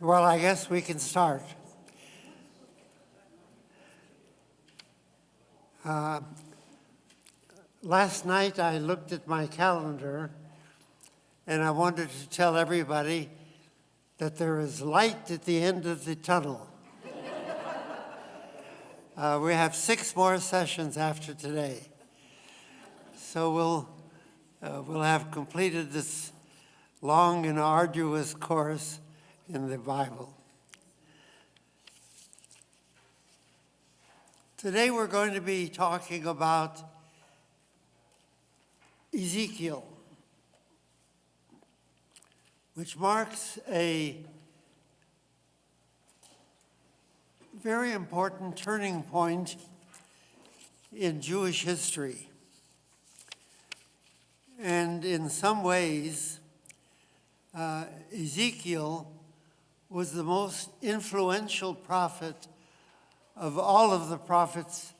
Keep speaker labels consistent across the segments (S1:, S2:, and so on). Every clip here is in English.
S1: Well, I guess we can start. Last night I looked at my calendar and I wanted to tell everybody that there is light at the end of the tunnel. We have 6 more sessions after today. So we'll have completed this long and arduous course in the Bible. Today we're going to be talking about Ezekiel, which marks a very important turning point in Jewish history. And in some ways, Ezekiel was the most influential prophet of all of the prophets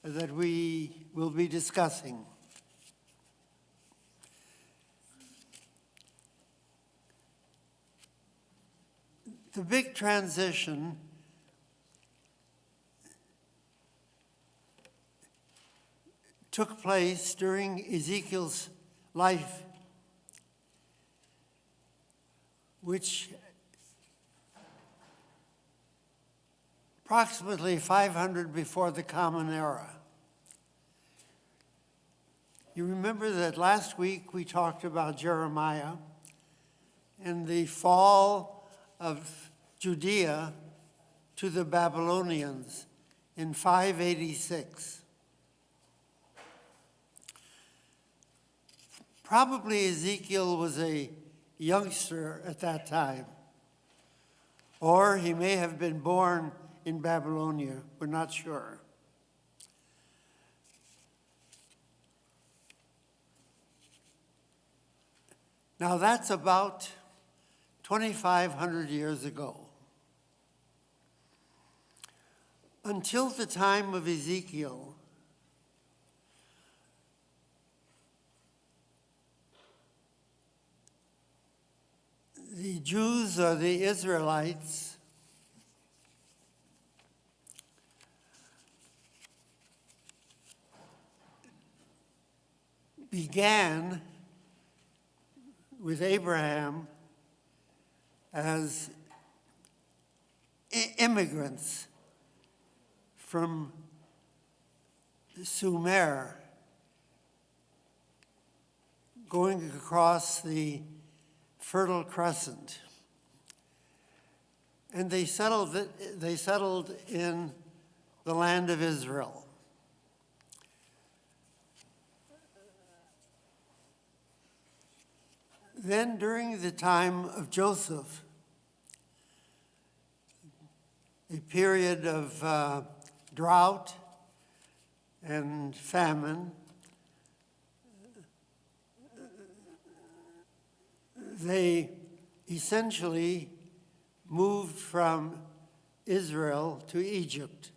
S1: that we will be discussing. The big transition took place during Ezekiel's life, which approximately 500 before the Common Era. You remember that last week we talked about Jeremiah and the fall of Judea to the Babylonians in 586. Probably Ezekiel was a youngster at that time, or he may have been born in Babylonia. We're not sure. Now that's about 2,500 years ago. Until the time of Ezekiel, the Jews or the Israelites began with Abraham as immigrants from Sumer, going across the Fertile Crescent. And they settled in the land of Israel. Then during the time of Joseph, a period of drought and famine, they essentially moved from Israel to Egypt.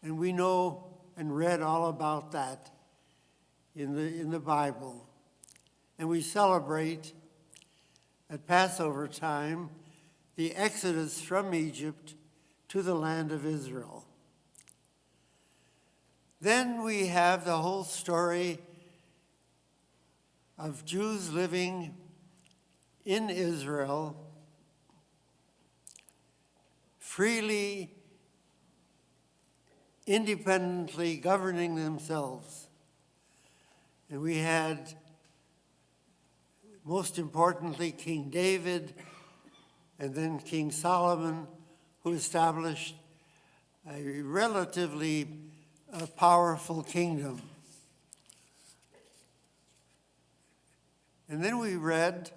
S1: And we know and read all about that in the Bible. And we celebrate at Passover time the exodus from Egypt to the land of Israel. Then we have the whole story of Jews living in Israel, freely, independently governing themselves. And we had, most importantly, King David, and then King Solomon, who established a relatively powerful kingdom. And then we read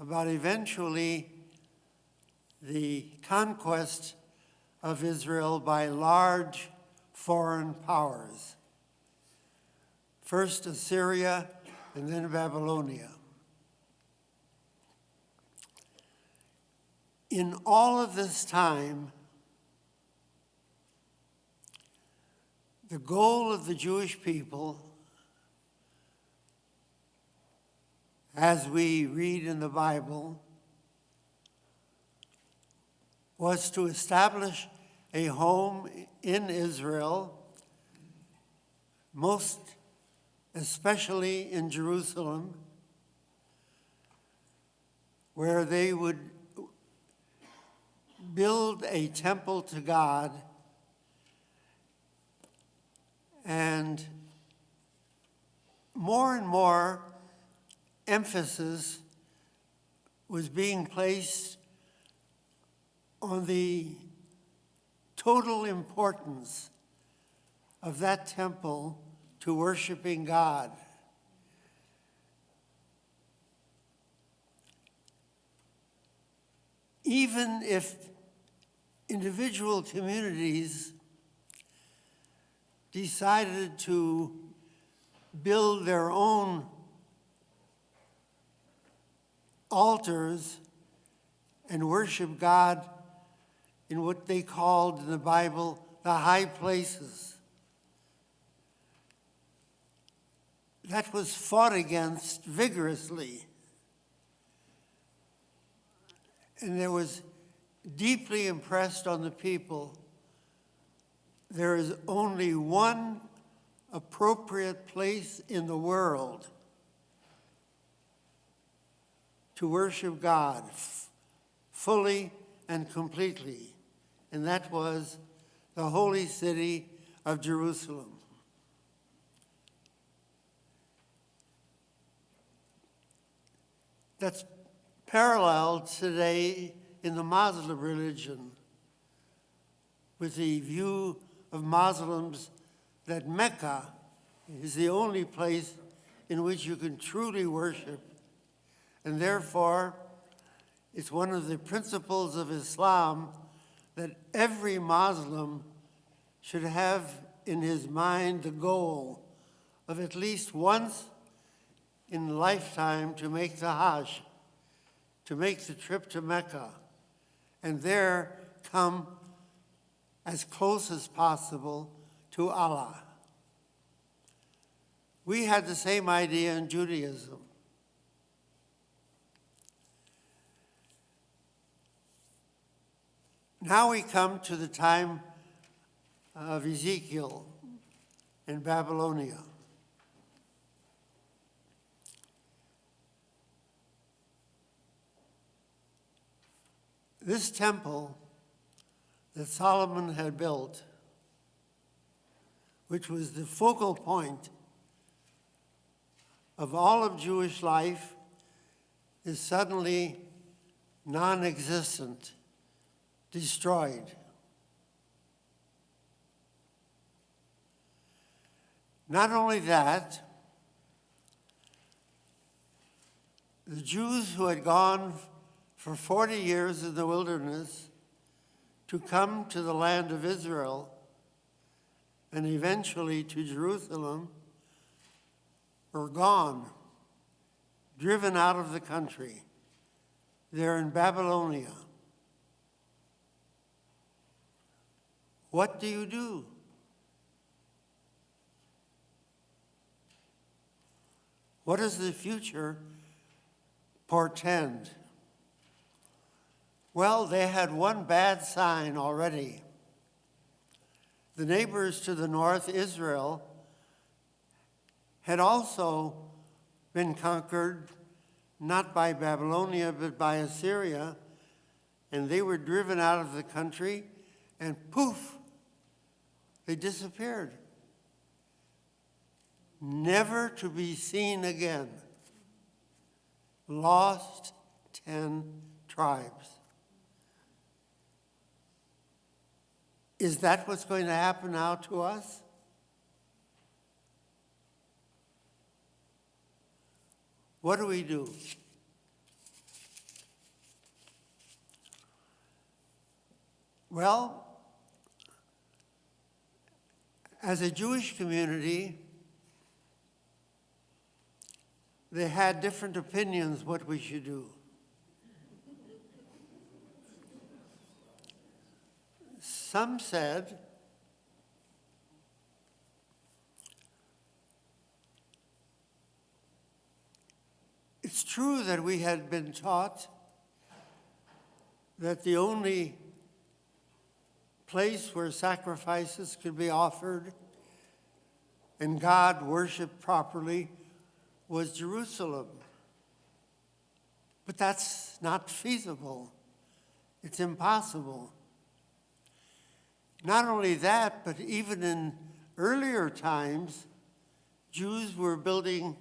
S1: about eventually the conquest of Israel by large foreign powers. First Assyria and then Babylonia. In all of this time, the goal of the Jewish people, as we read in the Bible, was to establish a home in Israel, most especially in Jerusalem, where they would build a temple to God, and more emphasis was being placed on the total importance of that temple to worshiping God. Even if individual communities decided to build their own altars and worship God in what they called in the Bible the high places, that was fought against vigorously. And there was deeply impressed on the people, there is only one appropriate place in the world to worship God fully and completely, and that was the holy city of Jerusalem. That's paralleled today in the Muslim religion, with the view of Muslims that Mecca is the only place in which you can truly worship, and therefore it's one of the principles of Islam that every Muslim should have in his mind the goal of at least once in a lifetime to make the Hajj, to make the trip to Mecca, and there come as close as possible to Allah. We had the same idea in Judaism. Now we come to the time of Ezekiel in Babylonia. This temple that Solomon had built, which was the focal point of all of Jewish life, is suddenly non-existent, destroyed. Not only that, the Jews who had gone for 40 years in the wilderness to come to the land of Israel and eventually to Jerusalem were gone, driven out of the country. They're in Babylonia. What do you do? What does the future portend? Well, they had one bad sign already. The neighbors to the north, Israel, had also been conquered, not by Babylonia, but by Assyria, and they were driven out of the country, and poof, they disappeared. Never to be seen again. Lost 10 tribes. Is that what's going to happen now to us? What do we do? Well, as a Jewish community, they had different opinions what we should do. Some said it's true that we had been taught that the only place where sacrifices could be offered and God worshiped properly was Jerusalem. But that's not feasible. It's impossible. Not only that, but even in earlier times, Jews were building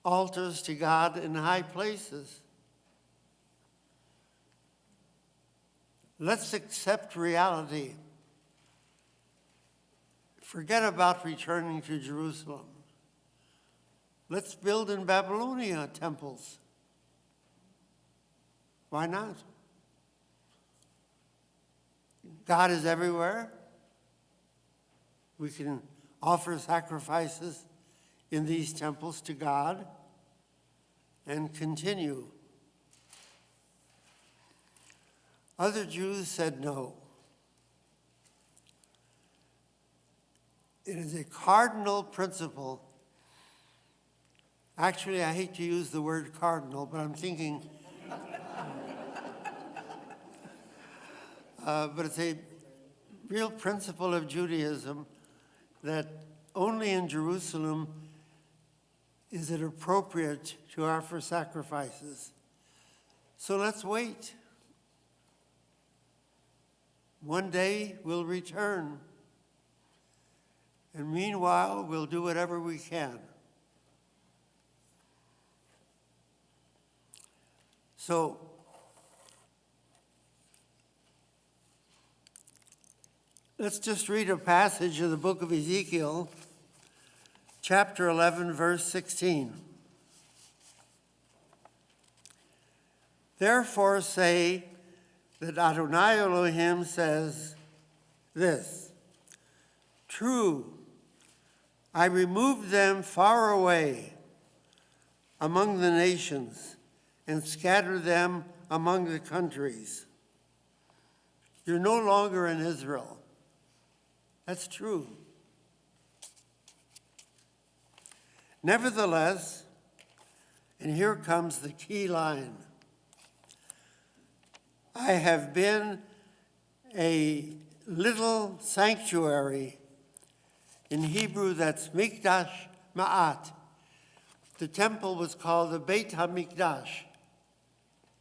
S1: altars to God in high places. Let's accept reality. Forget about returning to Jerusalem. Let's build in Babylonia temples. Why not? God is everywhere. We can offer sacrifices in these temples to God and continue. Other Jews said no. It is a cardinal principle. Actually, I hate to use the word cardinal, but I'm thinking, but it's a real principle of Judaism that only in Jerusalem is it appropriate to offer sacrifices. So let's wait. One day we'll return. And meanwhile, we'll do whatever we can. So, let's just read a passage of the book of Ezekiel, chapter 11, verse 16. Therefore say that Adonai Elohim says this, true, I removed them far away among the nations and scattered them among the countries. You're no longer in Israel. That's true. Nevertheless, and here comes the key line, I have been a little sanctuary. In Hebrew, that's Mikdash Ma'at. The temple was called the Beit HaMikdash,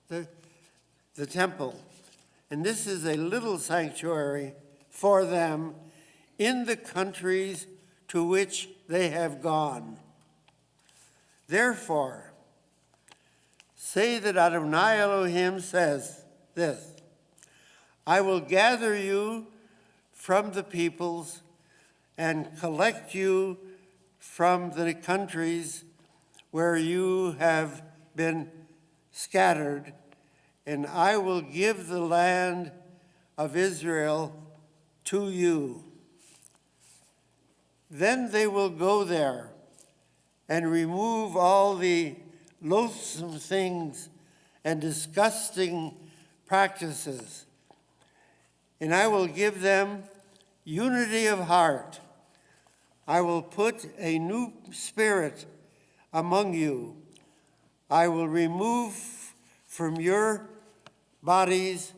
S1: the temple. And this is a little sanctuary for them in the countries to which they have gone. Therefore, say that Adonai Elohim says this, I will gather you from the peoples and collect you from the countries where you have been scattered, and I will give the land of Israel to you. Then they will go there and remove all the loathsome things and disgusting practices, and I will give them unity of heart. I will put a new spirit among you. I will remove from your bodies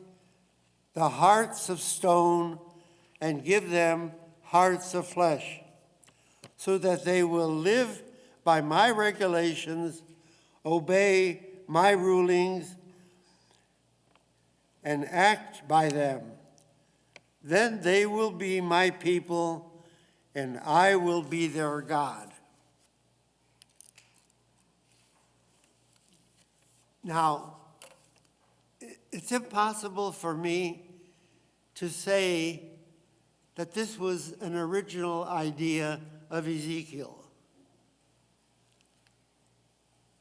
S1: the hearts of stone and give them hearts of flesh, so that they will live by my regulations, obey my rulings, and act by them. Then they will be my people, and I will be their God. Now, it's impossible for me to say that this was an original idea of Ezekiel.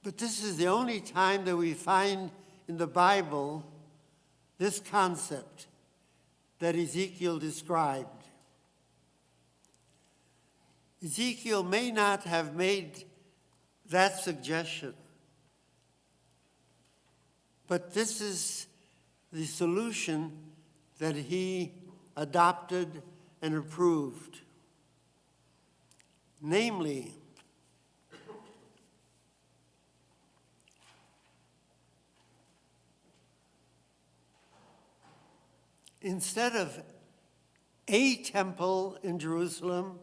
S1: But this is the only time that we find in the Bible this concept that Ezekiel described. Ezekiel may not have made that suggestion, but this is the solution that he adopted and approved. Namely, instead of a temple in Jerusalem.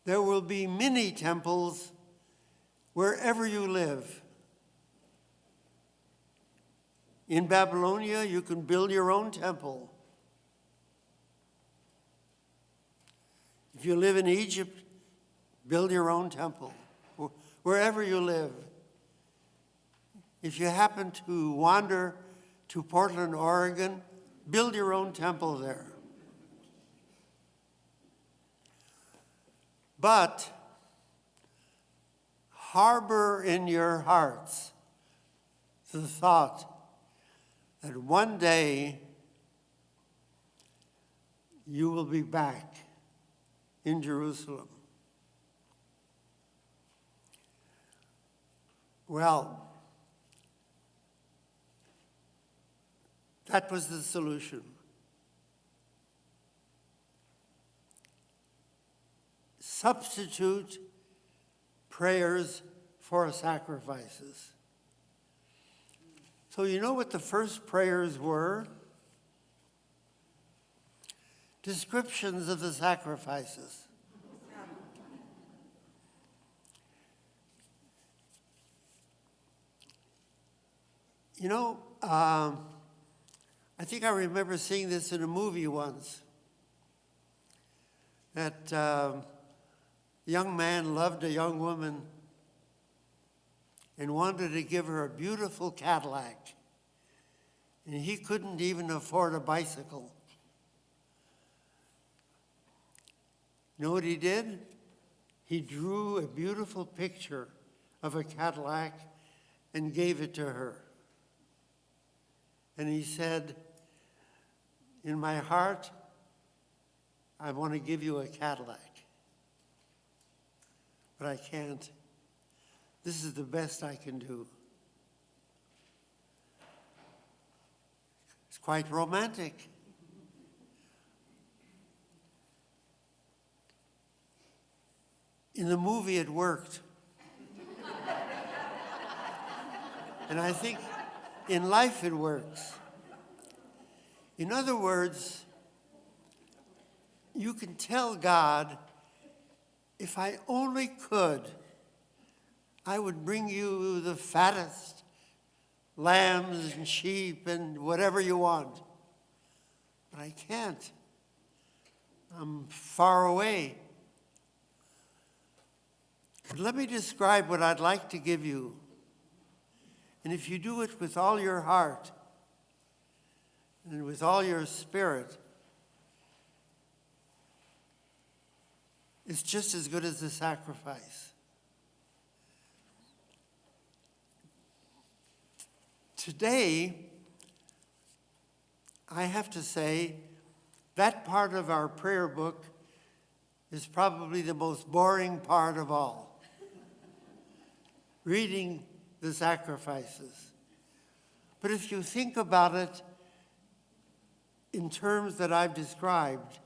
S1: There will be many temples wherever you live. In Babylonia, you can build your own temple. If you live in Egypt, build your own temple. Wherever you live. If you happen to wander to Portland, Oregon, build your own temple there. But harbor in your hearts the thought that one day you will be back in Jerusalem. Well, that was the solution. Substitute prayers for sacrifices. So you know what the first prayers were? Descriptions of the sacrifices. You know, I think I remember seeing this in a movie once, that a young man loved a young woman and wanted to give her a beautiful Cadillac, and he couldn't even afford a bicycle. You know what he did? He drew a beautiful picture of a Cadillac and gave it to her. And he said, in my heart, I want to give you a Cadillac, but I can't. This is the best I can do. It's quite romantic. In the movie, it worked. And I think in life it works. In other words, you can tell God, if I only could, I would bring you the fattest lambs and sheep and whatever you want. But I can't. I'm far away. But let me describe what I'd like to give you. And if you do it with all your heart and with all your spirit, it's just as good as the sacrifice. Today, I have to say, that part of our prayer book is probably the most boring part of all. Reading the sacrifices. But if you think about it in terms that I've described,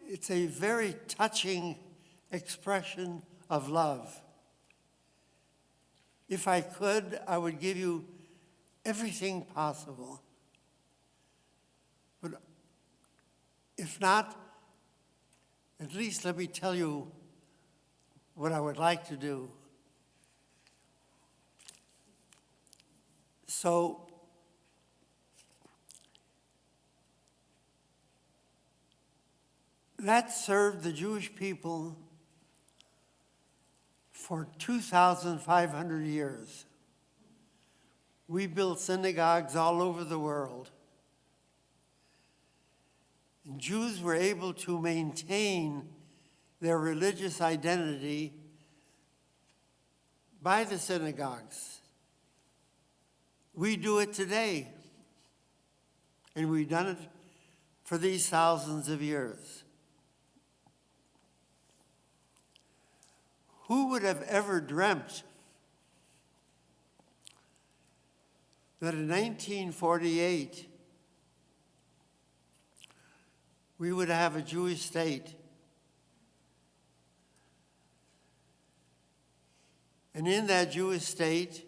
S1: it's a very touching expression of love. If I could, I would give you everything possible. But if not, at least let me tell you what I would like to do. So, that served the Jewish people for 2,500 years. We built synagogues all over the world. And Jews were able to maintain their religious identity by the synagogues. We do it today, and we've done it for these thousands of years. Who would have ever dreamt that in 1948 we would have a Jewish state? And in that Jewish state,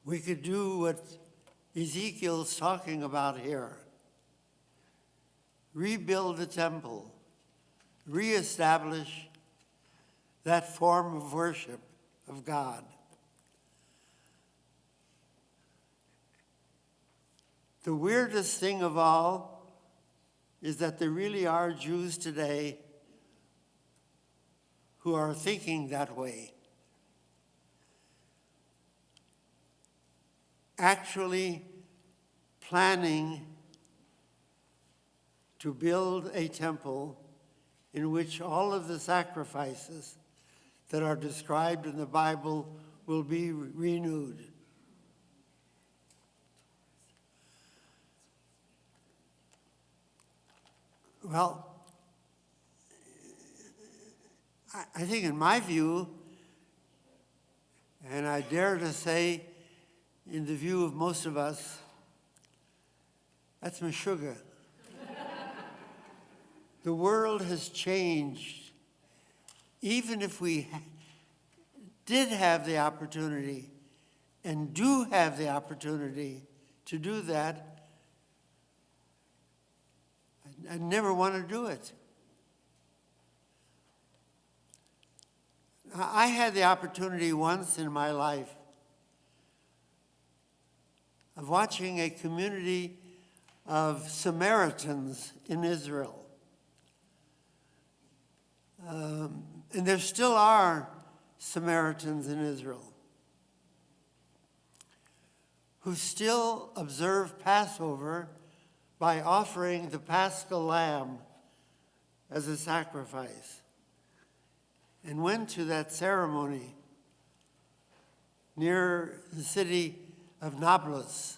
S1: we could do what Ezekiel's talking about here. Rebuild the temple, reestablish that form of worship of God. The weirdest thing of all is that there really are Jews today who are thinking that way. Actually planning to build a temple in which all of the sacrifices that are described in the Bible will be renewed. Well, I think in my view, and I dare to say in the view of most of us, that's meshuggah. The world has changed. Even if we did have the opportunity and do have the opportunity to do that, I never want to do it. I had the opportunity once in my life of watching a community of Samaritans in Israel. And there still are Samaritans in Israel who still observe Passover by offering the Paschal lamb as a sacrifice, and went to that ceremony near the city of Nablus,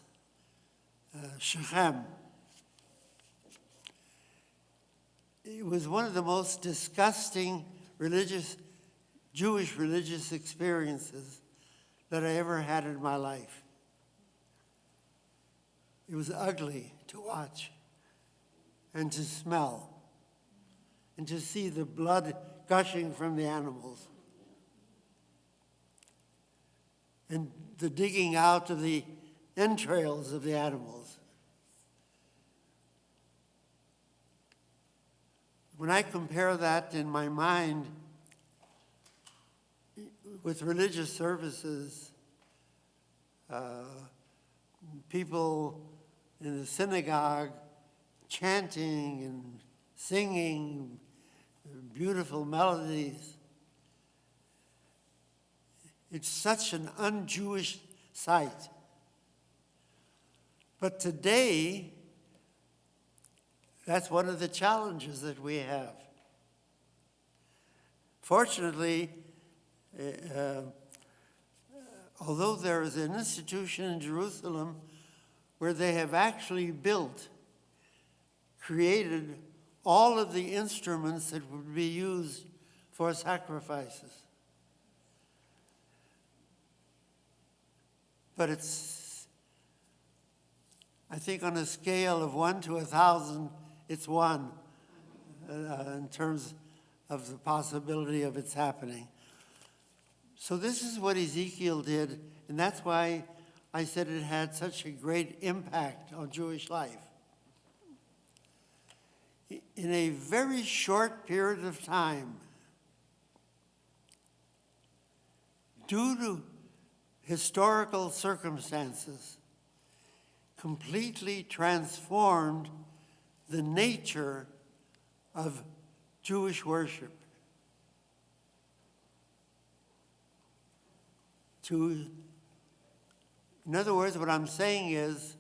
S1: Shechem. It was one of the most disgusting Jewish religious experiences that I ever had in my life. It was ugly to watch and to smell and to see the blood gushing from the animals and the digging out of the entrails of the animals. When I compare that in my mind with religious services, people in the synagogue chanting and singing beautiful melodies, it's such an un-Jewish sight. But today, that's one of the challenges that we have. Fortunately, although there is an institution in Jerusalem where they have actually created all of the instruments that would be used for sacrifices. But it's, I think on a scale of 1 to 1,000, it's 1 in terms of the possibility of its happening. So this is what Ezekiel did, and that's why I said it had such a great impact on Jewish life. In a very short period of time, due to historical circumstances, completely transformed the nature of Jewish worship. In other words, what I'm saying is,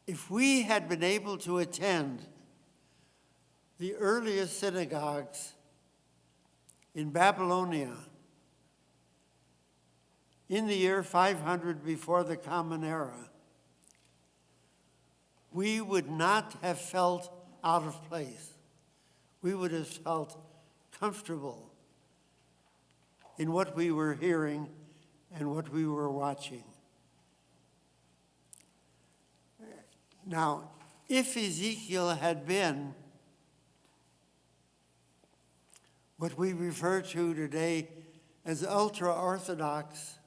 S1: if we had been able to attend the earliest synagogues in Babylonia in the year 500 before the Common Era, we would not have felt out of place. We would have felt comfortable in what we were hearing and what we were watching. Now, if Ezekiel had been what we refer to today as ultra-Orthodox,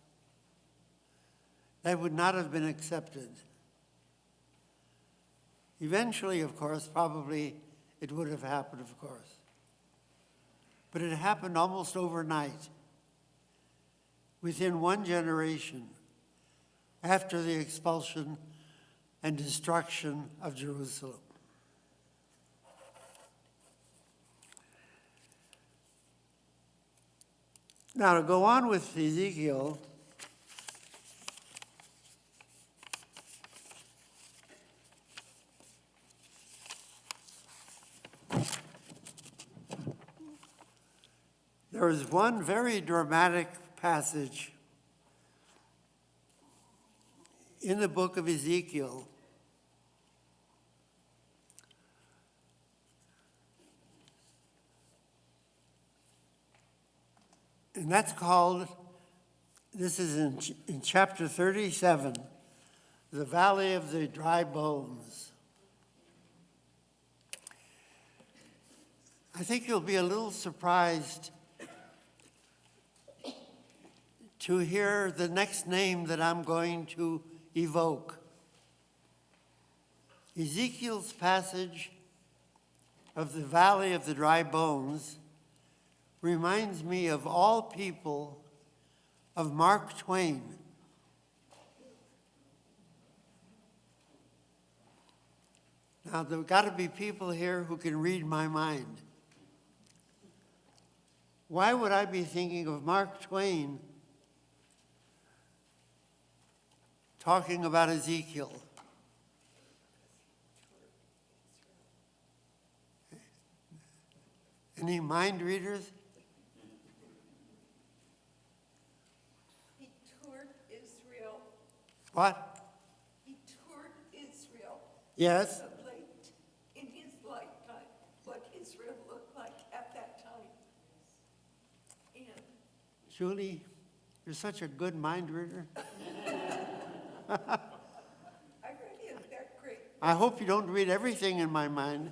S1: that would not have been accepted. Eventually, of course, probably it would have happened, of course. But it happened almost overnight, within one generation, after the expulsion and destruction of Jerusalem. Now, to go on with Ezekiel, there is one very dramatic passage in the book of Ezekiel and that's called, this is in chapter 37, the Valley of the Dry Bones. I think you'll be a little surprised to hear the next name that I'm going to evoke. Ezekiel's passage of the Valley of the Dry Bones reminds me of all people of Mark Twain. Now, there have got to be people here who can read my mind. Why would I be thinking of Mark Twain talking about Ezekiel? Any mind readers?
S2: He toured Israel.
S1: What?
S2: He toured Israel.
S1: Yes.
S2: Late in his lifetime, what Israel looked like at that time. And
S1: Julie, you're such a good mind reader.
S2: I read him that great.
S1: I hope you don't read everything in my mind.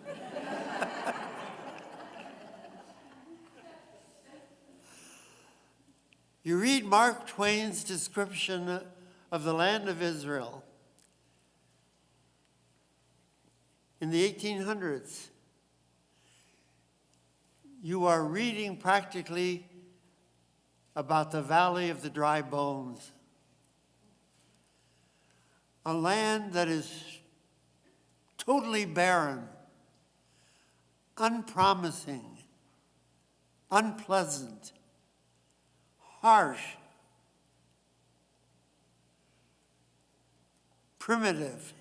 S1: You read Mark Twain's description of the land of Israel in the 1800s. You are reading practically about the Valley of the Dry Bones, a land that is totally barren, unpromising, unpleasant, harsh, primitive.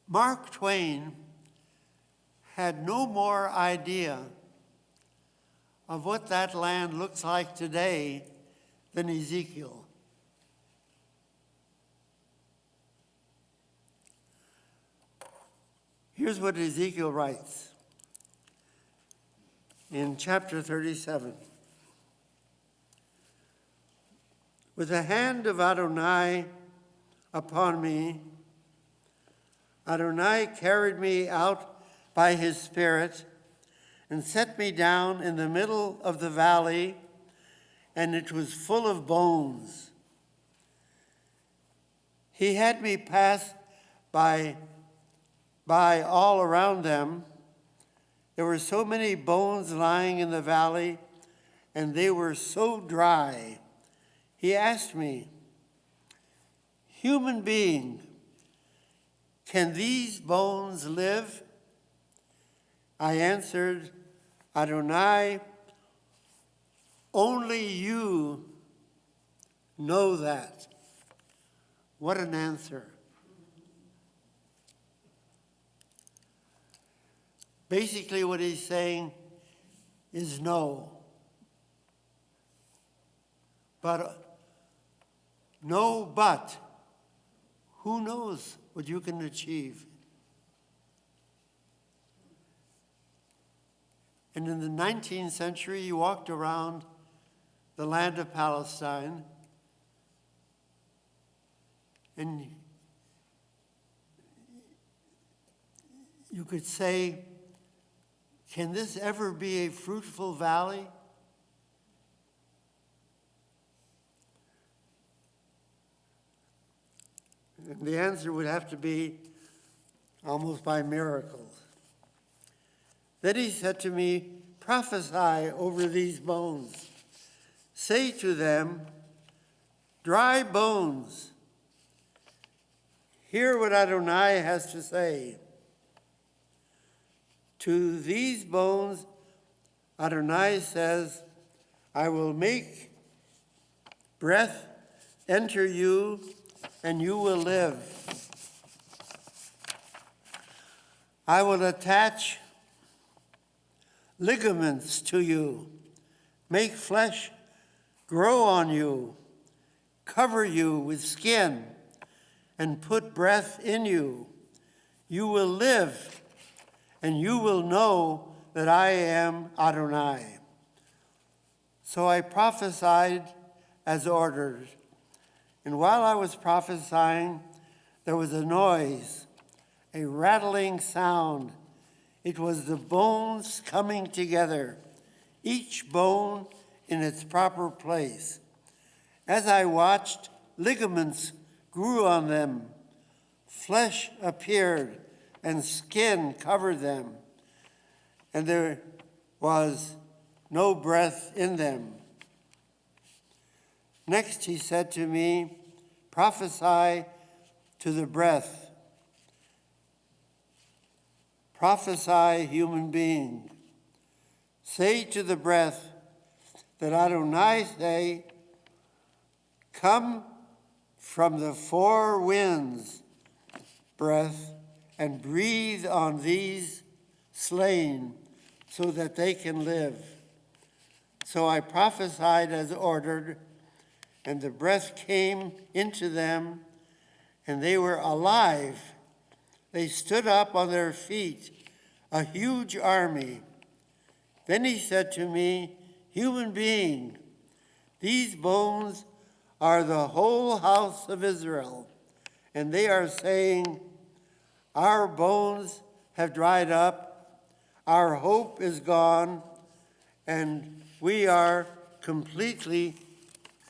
S1: Mark Twain had no more idea of what that land looks like today than Ezekiel. Here's what Ezekiel writes in chapter 37. With the hand of Adonai upon me, Adonai carried me out by his Spirit and set me down in the middle of the valley, and it was full of bones. He had me pass by all around them. There were so many bones lying in the valley, and they were so dry. He asked me, "Human being, can these bones live?" I answered, "Adonai, only you know that." What an answer. Basically, what he's saying is no. But who knows what you can achieve? And in the 19th century, you walked around the land of Palestine, and you could say, can this ever be a fruitful valley? And the answer would have to be almost by miracle. Then he said to me, prophesy over these bones. Say to them, dry bones, hear what Adonai has to say. To these bones, Adonai says, I will make breath enter you, and you will live. I will attach ligaments to you, make flesh grow on you, cover you with skin, and put breath in you. You will live, and you will know that I am Adonai. So I prophesied as ordered. And while I was prophesying, there was a noise, a rattling sound. It was the bones coming together, each bone in its proper place. As I watched, ligaments grew on them, flesh appeared, and skin covered them, and there was no breath in them. Next he said to me, prophesy to the breath. Prophesy, human being. Say to the breath that Adonai say, come from the four winds, breath, and breathe on these slain so that they can live. So I prophesied as ordered, and the breath came into them, and they were alive. They stood up on their feet, a huge army. Then he said to me, human being, these bones are the whole house of Israel, and they are saying, our bones have dried up, our hope is gone, and we are completely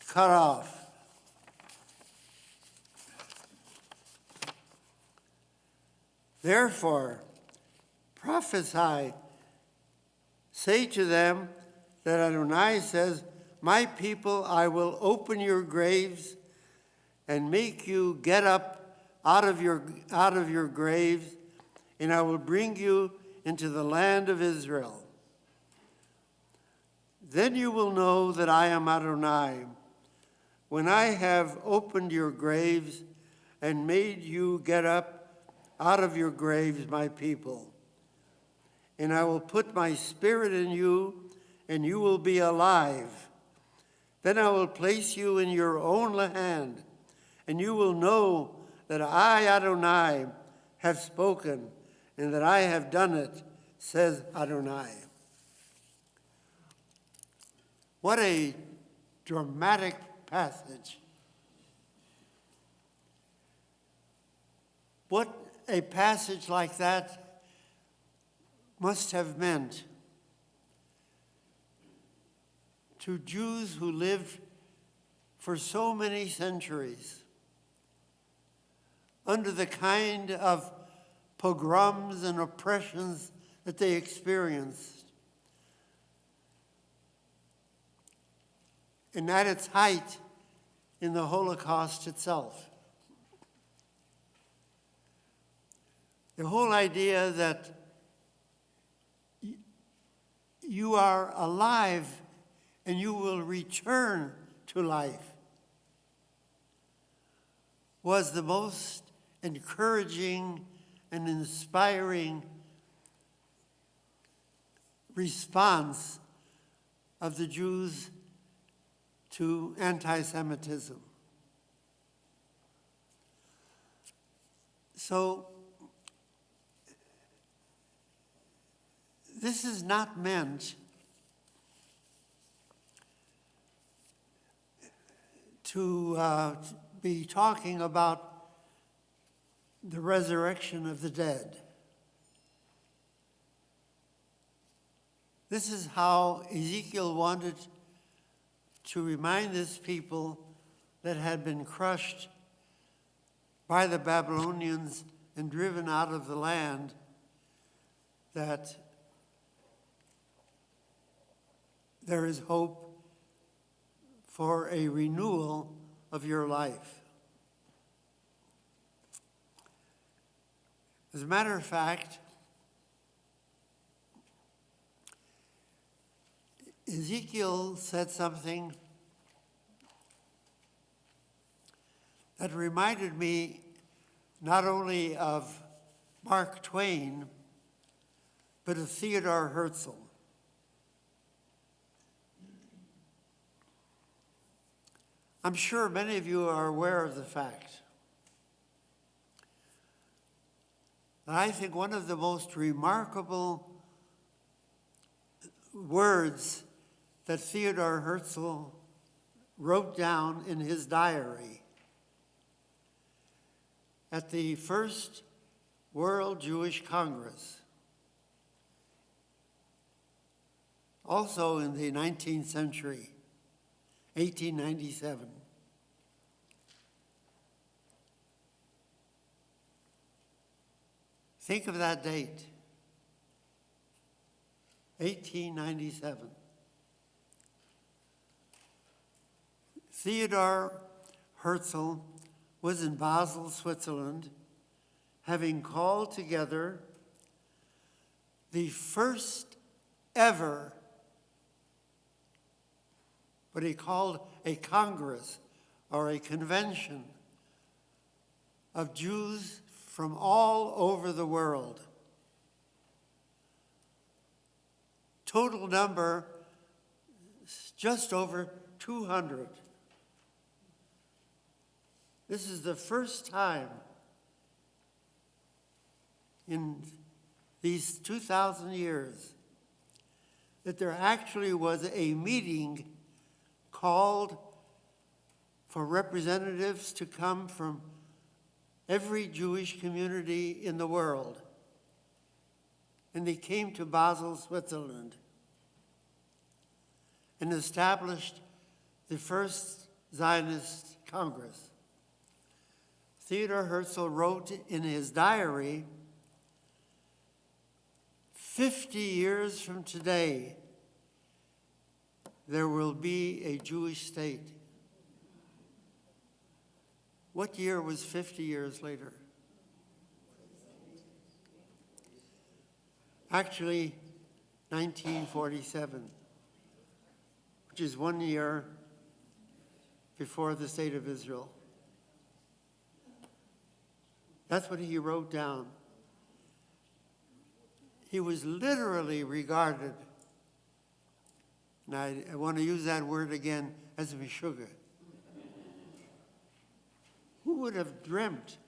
S1: cut off. Therefore, prophesy, say to them that Adonai says, my people, I will open your graves and make you get up out of your graves, and I will bring you into the land of Israel. Then you will know that I am Adonai, when I have opened your graves and made you get up out of your graves, my people. And I will put my spirit in you, and you will be alive. Then I will place you in your own land, and you will know that I, Adonai, have spoken, and that I have done it, says Adonai. What a dramatic passage. What a passage like that must have meant to Jews who lived for so many centuries under the kind of pogroms and oppressions that they experienced. And at its height in the Holocaust itself. The whole idea that you are alive and you will return to life was the most encouraging and inspiring response of the Jews to anti-Semitism. So this is not meant to be talking about the resurrection of the dead. This is how Ezekiel wanted to remind this people that had been crushed by the Babylonians and driven out of the land that there is hope for a renewal of your life. As a matter of fact, Ezekiel said something that reminded me not only of Mark Twain, but of Theodore Herzl. I'm sure many of you are aware of the fact that I think one of the most remarkable words that Theodore Herzl wrote down in his diary at the First World Jewish Congress, also in the 19th century, 1897. Think of that date, 1897. Theodor Herzl was in Basel, Switzerland, having called together the first ever, what he called a congress or a convention of Jews from all over the world. Total number, just over 200. This is the first time in these 2,000 years that there actually was a meeting called for representatives to come from every Jewish community in the world. And they came to Basel, Switzerland, and established the first Zionist Congress. Theodor Herzl wrote in his diary, 50 years from today, there will be a Jewish state. What year was 50 years later? Actually, 1947, which is 1 year before the State of Israel. That's what he wrote down. He was literally regarded, and I want to use that word again, as a meshuggah. Who would have dreamt?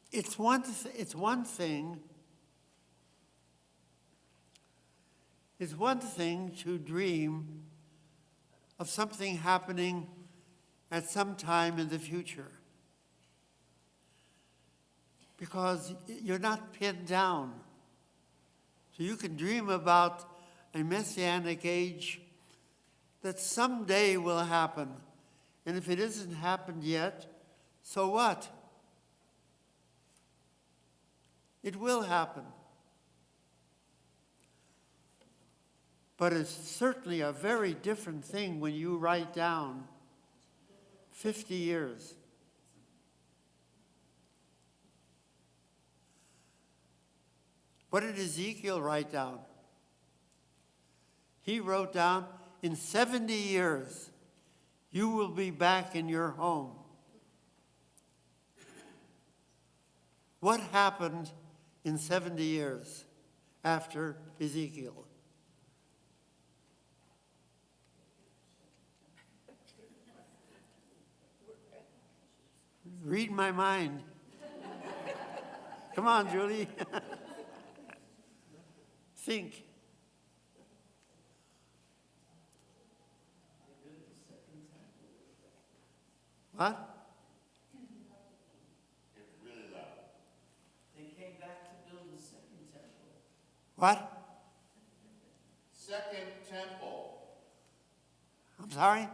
S1: It's one thing to dream of something happening at some time in the future, because you're not pinned down. So you can dream about a messianic age that someday will happen. And if it isn't happened yet, so what? It will happen. But it's certainly a very different thing when you write down 50 years. What did Ezekiel write down? He wrote down, in 70 years, you will be back in your home. What happened in 70 years after Ezekiel? Read my mind. Come on, Julie. Think. What?
S3: It's really loud.
S4: They came back to
S1: What?
S3: Second temple.
S1: I'm sorry?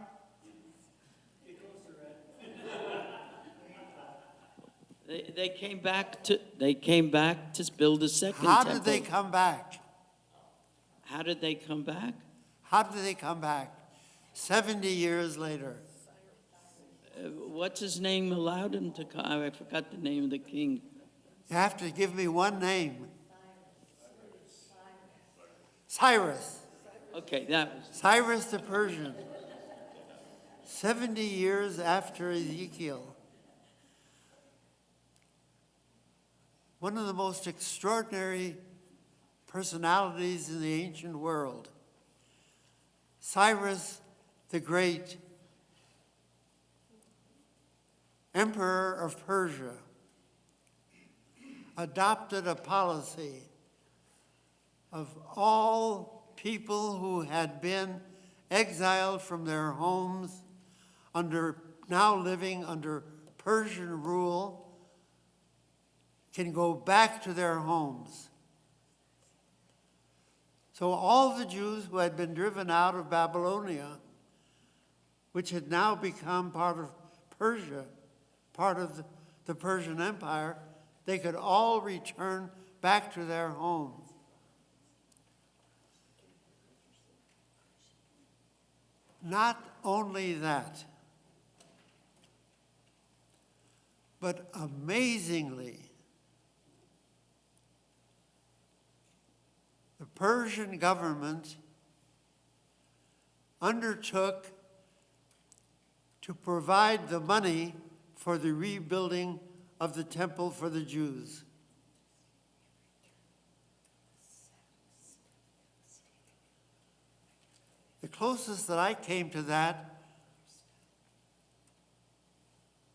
S4: They came back to build a second
S1: How
S4: temple.
S1: did they come back?
S4: How did they come back?
S1: How did they come back? 70 years later.
S4: What's his name allowed him to come? I forgot the name of the king.
S1: You have to give me one name. Cyrus.
S4: Okay, that was.
S1: Cyrus the Persian. 70 years after Ezekiel. One of the most extraordinary personalities in the ancient world. Cyrus the Great, Emperor of Persia, adopted a policy of all people who had been exiled from their homes now living under Persian rule can go back to their homes. So all the Jews who had been driven out of Babylonia, which had now become part of Persia, part of the Persian Empire, they could all return back to their homes. Not only that, but amazingly, the Persian government undertook to provide the money for the rebuilding of the temple for the Jews. The closest that I came to that,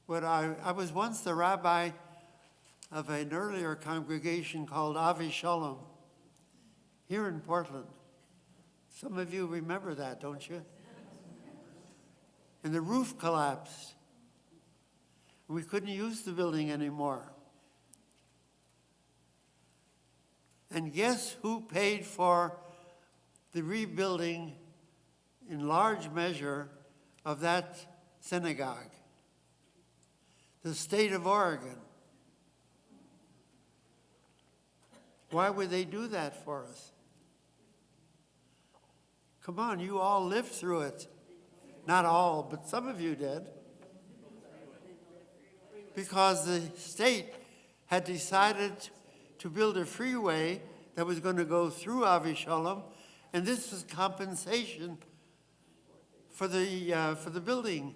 S1: I was once the rabbi of an earlier congregation called Shalom here in Portland. Some of you remember that, don't you? And the roof collapsed. We couldn't use the building anymore. And guess who paid for the rebuilding in large measure of that synagogue? The state of Oregon. Why would they do that for us? Come on, you all lived through it. Not all, but some of you did. Because the state had decided to build a freeway that was going to go through Shalom, and this was compensation for the building.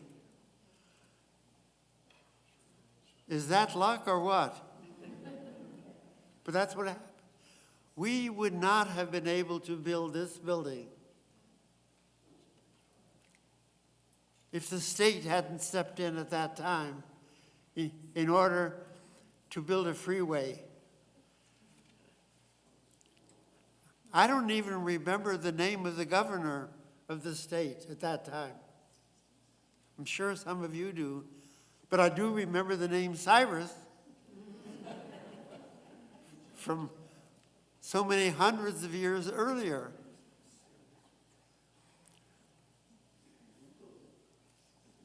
S1: Is that luck or what? But that's what happened. We would not have been able to build this building if the state hadn't stepped in at that time in order to build a freeway. I don't even remember the name of the governor of the state at that time. I'm sure some of you do, but I do remember the name Cyrus from so many hundreds of years earlier.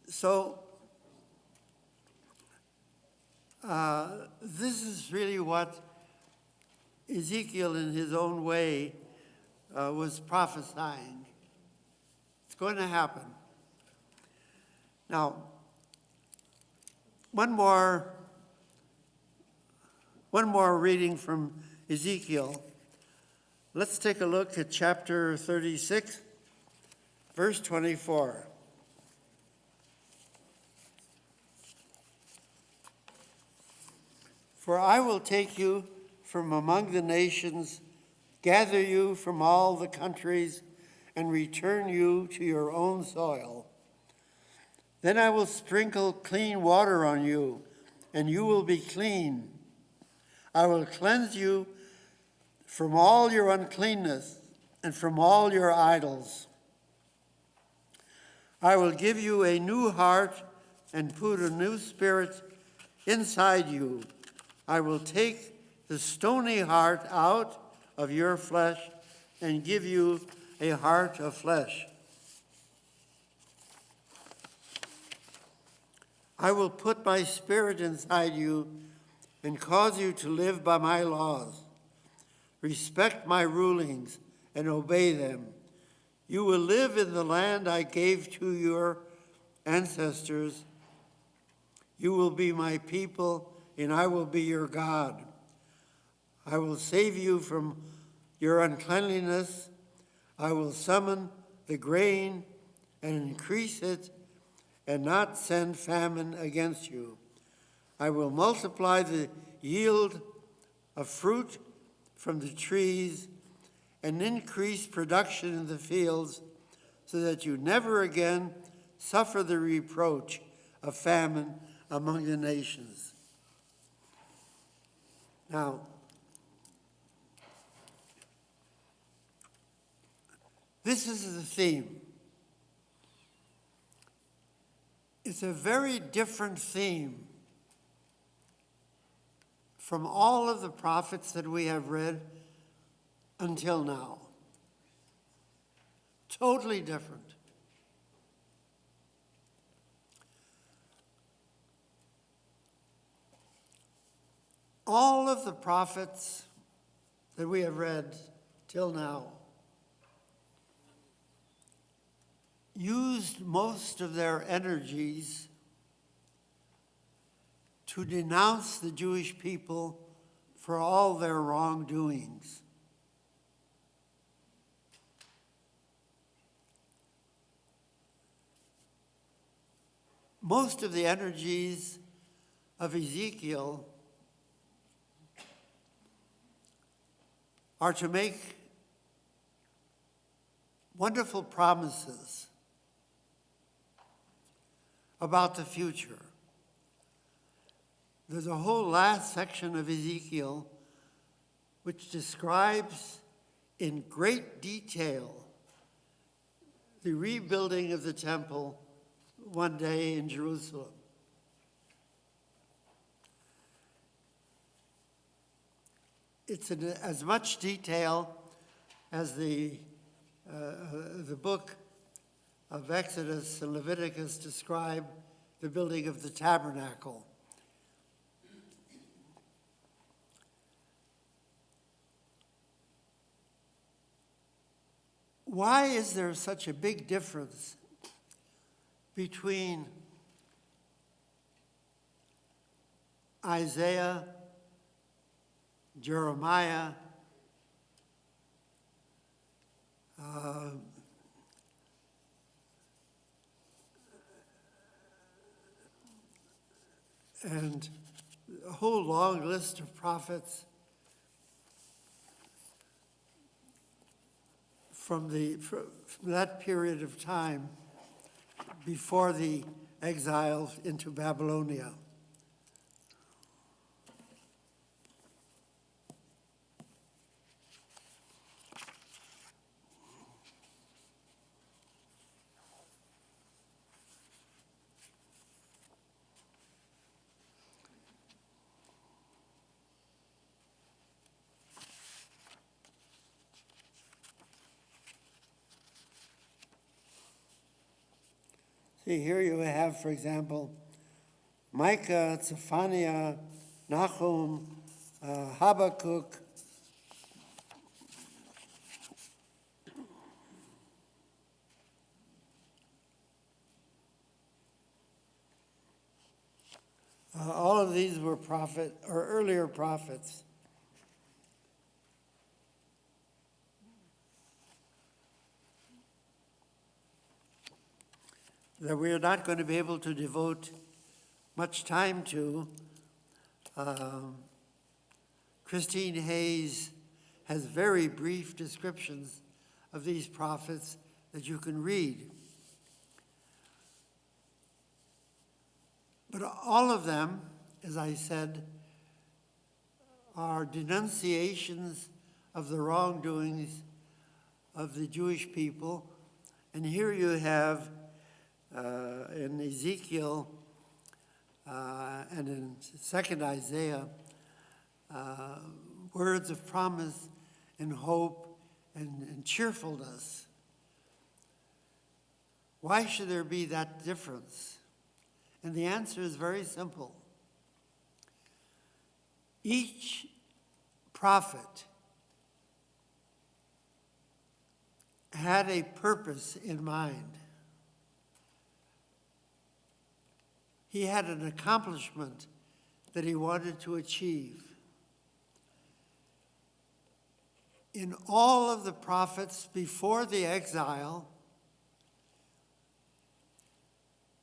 S1: So this is really what Ezekiel, in his own way, was prophesying. It's going to happen. Now, one more reading from Ezekiel. Let's take a look at chapter 36, verse 24. For I will take you from among the nations, gather you from all the countries, and return you to your own soil. Then I will sprinkle clean water on you, and you will be clean. I will cleanse you from all your uncleanness and from all your idols. I will give you a new heart and put a new spirit inside you. I will take the stony heart out of your flesh and give you a heart of flesh. I will put my spirit inside you and cause you to live by my laws. Respect my rulings and obey them. You will live in the land I gave to your ancestors. You will be my people, and I will be your God. I will save you from your uncleanliness. I will summon the grain and increase it, and not send famine against you. I will multiply the yield of fruit from the trees and increase production in the fields, so that you never again suffer the reproach of famine among the nations. Now, this is the theme. It's a very different theme from all of the prophets that we have read until now. Totally different. All of the prophets that we have read till now used most of their energies to denounce the Jewish people for all their wrongdoings. Most of the energies of Ezekiel are to make wonderful promises about the future. There's a whole last section of Ezekiel which describes in great detail the rebuilding of the temple one day in Jerusalem. It's in as much detail as the book of Exodus and Leviticus describe the building of the tabernacle. Why is there such a big difference between Isaiah, Jeremiah, and a whole long list of prophets from that period of time before the exile into Babylonia? See, here you have, for example, Micah, Zephaniah, Nahum, Habakkuk, all of these were earlier prophets. That we are not going to be able to devote much time to. Christine Hayes has very brief descriptions of these prophets that you can read. But all of them, as I said, are denunciations of the wrongdoings of the Jewish people. And here you have in Ezekiel and in 2nd Isaiah, words of promise and hope and cheerfulness. Why should there be that difference? And the answer is very simple. Each prophet had a purpose in mind. He had an accomplishment that he wanted to achieve. In all of the prophets before the exile,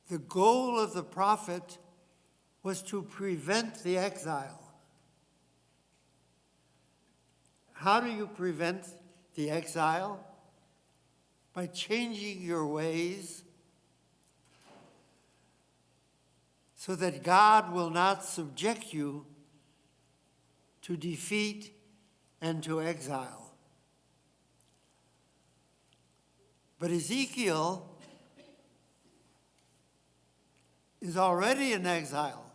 S1: the goal of the prophet was to prevent the exile. How do you prevent the exile? By changing your ways so that God will not subject you to defeat and to exile. But Ezekiel is already in exile.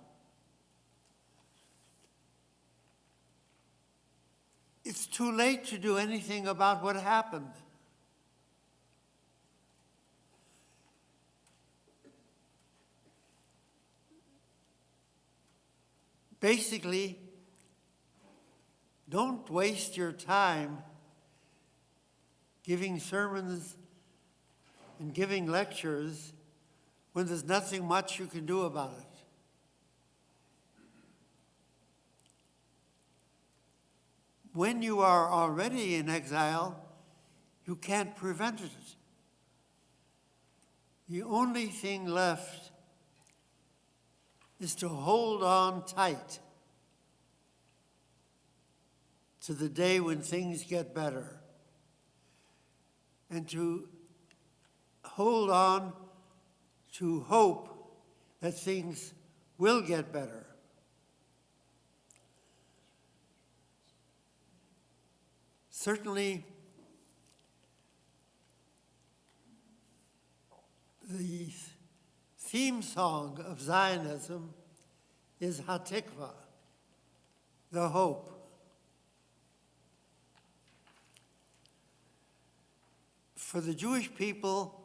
S1: It's too late to do anything about what happened. Basically, don't waste your time giving sermons and giving lectures when there's nothing much you can do about it. When you are already in exile, you can't prevent it. The only thing left is to hold on tight to the day when things get better, and to hold on to hope that things will get better. Certainly, the theme song of Zionism is Hatikva, the hope. For the Jewish people,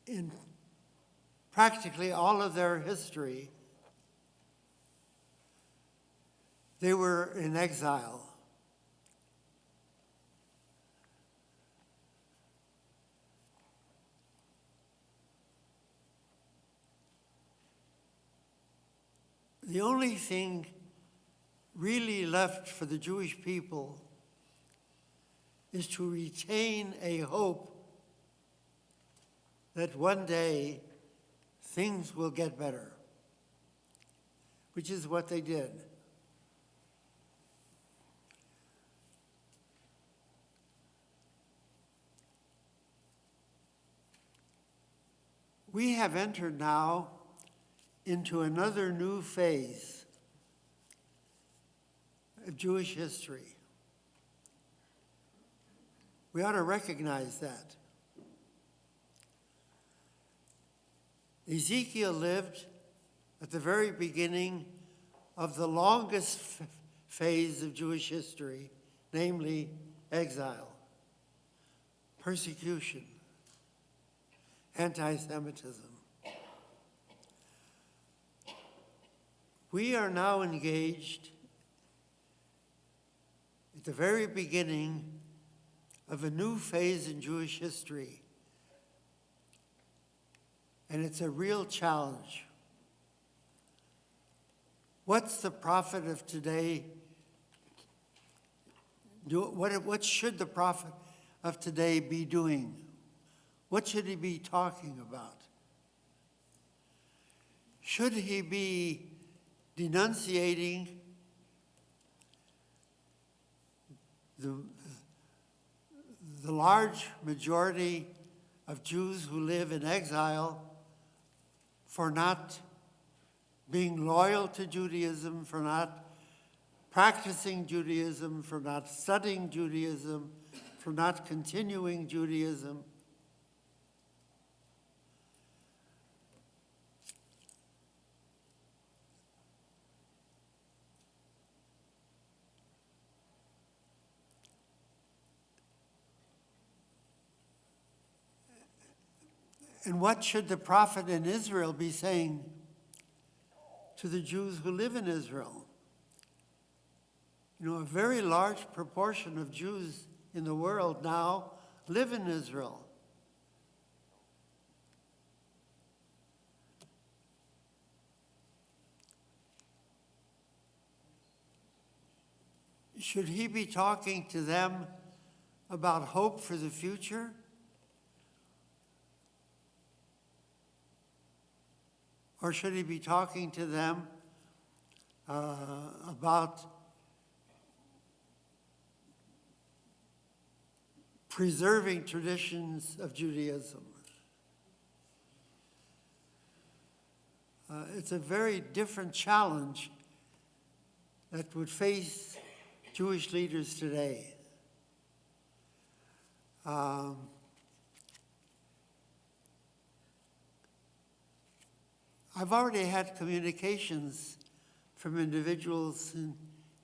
S1: in practically all of their history, they were in exile. The only thing really left for the Jewish people is to retain a hope that one day things will get better, which is what they did. We have entered now into another new phase of Jewish history. We ought to recognize that. Ezekiel lived at the very beginning of the longest phase of Jewish history, namely exile, persecution, anti-Semitism. We are now engaged at the very beginning of a new phase in Jewish history, and it's a real challenge. What's the prophet of today do? What should the prophet of today be doing? What should he be talking about? Should he be denunciating the large majority of Jews who live in exile for not being loyal to Judaism, for not practicing Judaism, for not studying Judaism, for not continuing Judaism? And what should the prophet in Israel be saying to the Jews who live in Israel? You know, a very large proportion of Jews in the world now live in Israel. Should he be talking to them about hope for the future? Or should he be talking to them about preserving traditions of Judaism? It's a very different challenge that would face Jewish leaders today. I've already had communications from individuals in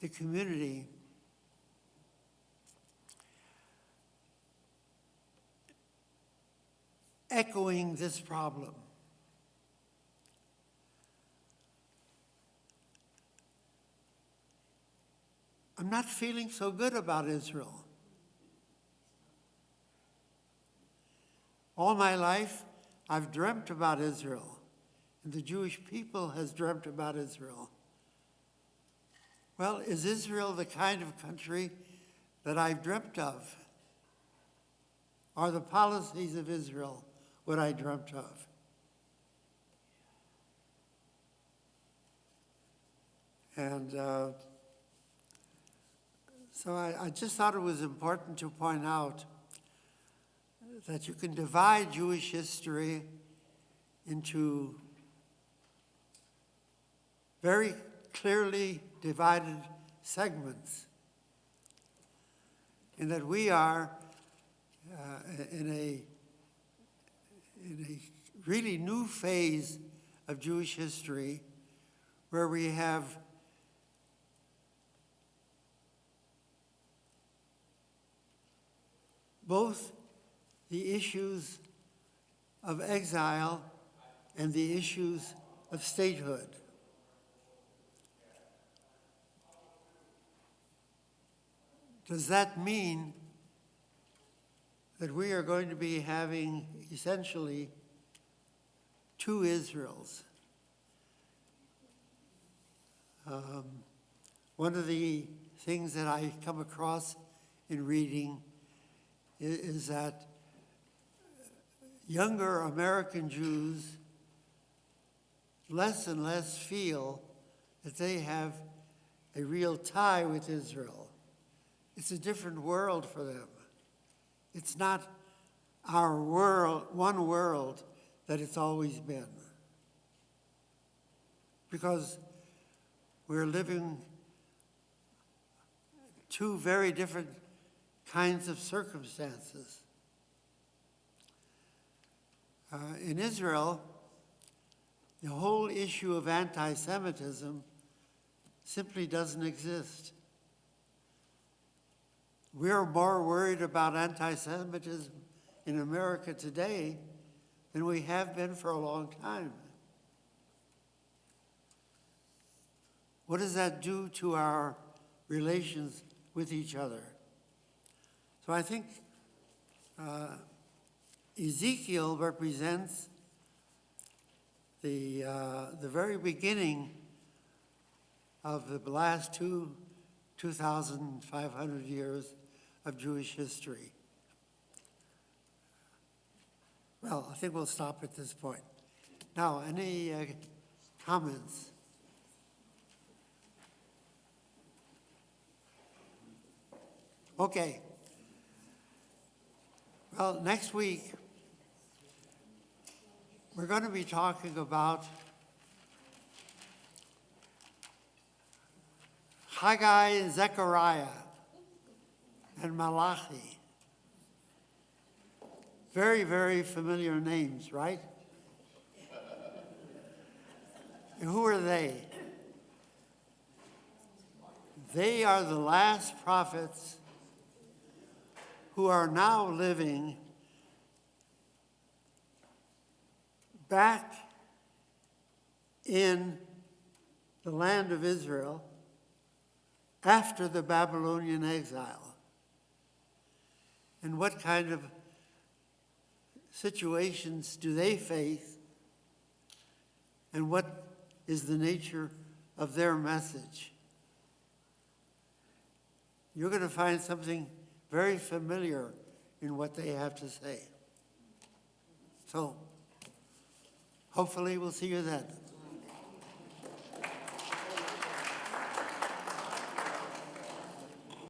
S1: the community echoing this problem. I'm not feeling so good about Israel. All my life, I've dreamt about Israel, and the Jewish people has dreamt about Israel. Well, is Israel the kind of country that I've dreamt of? Are the policies of Israel what I dreamt of? And so I just thought it was important to point out that you can divide Jewish history into very clearly divided segments, and that we are in a really new phase of Jewish history where we have both the issues of exile and the issues of statehood. Does that mean that we are going to be having essentially two Israels? One of the things that I come across in reading is that younger American Jews less and less feel that they have a real tie with Israel. It's a different world for them. It's not our world, one world that it's always been. Because we're living two very different kinds of circumstances. In Israel, the whole issue of anti-Semitism simply doesn't exist. We're more worried about anti-Semitism in America today than we have been for a long time. What does that do to our relations with each other? So I think Ezekiel represents the very beginning of the last 2,500 years of Jewish history. Well, I think we'll stop at this point. Now, any comments? Okay. Well, next week, we're going to be talking about Haggai, Zechariah, and Malachi. Very, very familiar names, right? And who are they? They are the last prophets who are now living back in the land of Israel after the Babylonian exile. And what kind of situations do they face? And what is the nature of their message? You're going to find something very familiar in what they have to say. So, hopefully we'll see you then.